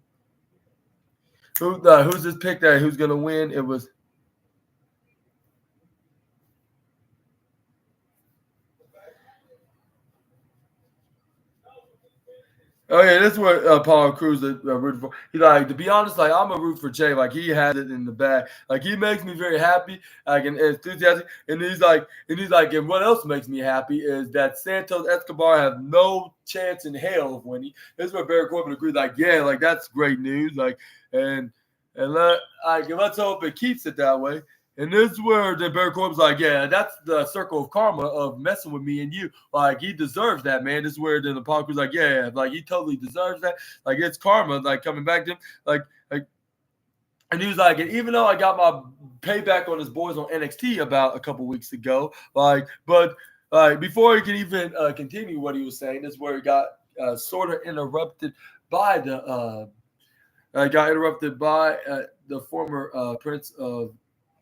Who's this pick that who's gonna win? It was. Oh yeah, this is what Paul Cruz rooted for. He's like, to be honest, like I'm a root for Jay. Like he has it in the bag. Like he makes me very happy, like and enthusiastic. And he's like, and what else makes me happy is that Santos Escobar have no chance in hell of winning. This is where Baron Corbin agrees. Like, yeah, like that's great news. Like, and let's hope it keeps it that way. And this is where the Baron Corbin's like, yeah, that's the circle of karma of messing with me and you. Like, he deserves that, man. This is where then the Apollo Crews like, yeah, like he totally deserves that. Like, it's karma, like coming back to him. Like, and he was like, and even though I got my payback on his boys on NXT about a couple weeks ago, like, but before he can even continue what he was saying, this is where he got sort of interrupted by the former Prince of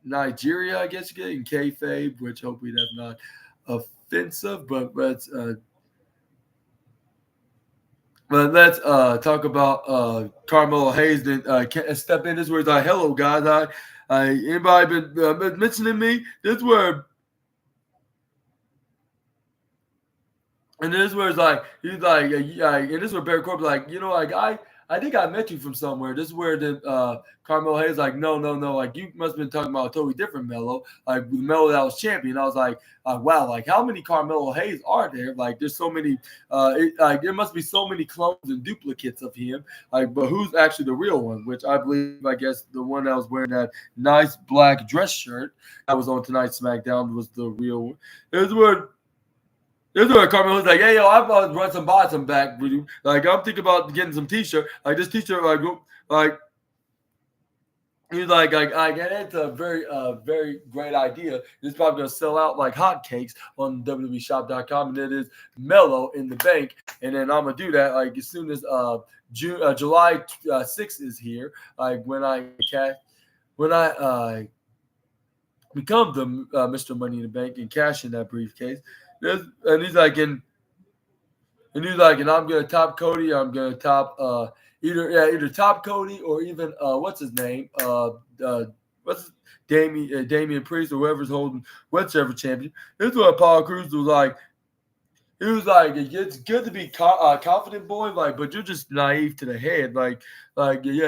Nigeria, I guess you get in kayfabe, which hopefully that's not offensive. But let's talk about Carmelo Hayes. Then step in. This is where he's like, "Hello, guys. Anybody been mentioning me? This is where." And this is where it's like he's like, and this is where Barry Corbin's like, you know, like I think I met you from somewhere. This is where the Carmelo Hayes like, no, like you must have been talking about a totally different Melo, like the Melo that was champion. I was like, wow, like how many Carmelo Hayes are there? Like there's so many, like there must be so many clones and duplicates of him. Like, but who's actually the real one? Which I believe, I guess the one that was wearing that nice black dress shirt that was on tonight's SmackDown was the real one. This is where Carmelo was like, hey, yo, I've run some buy some back with you. Like, I'm thinking about getting some t-shirt. Like, this t-shirt, like he's like, I get it's a very great idea. It's probably going to sell out like hotcakes on WWEshop.com. And it is Melo in the bank. And then I'm going to do that, like, as soon as July 6th is here. Like, when I become the Mr. Money in the Bank and cash in that briefcase. And he's like, and I'm gonna top Cody. I'm gonna top either top Cody or even what's his name? Damian Priest or whoever's holding whichever champion. This is what Apollo Crews was like. He was like, it's good to be confident, boy, like, but you're just naive to the head, like yeah.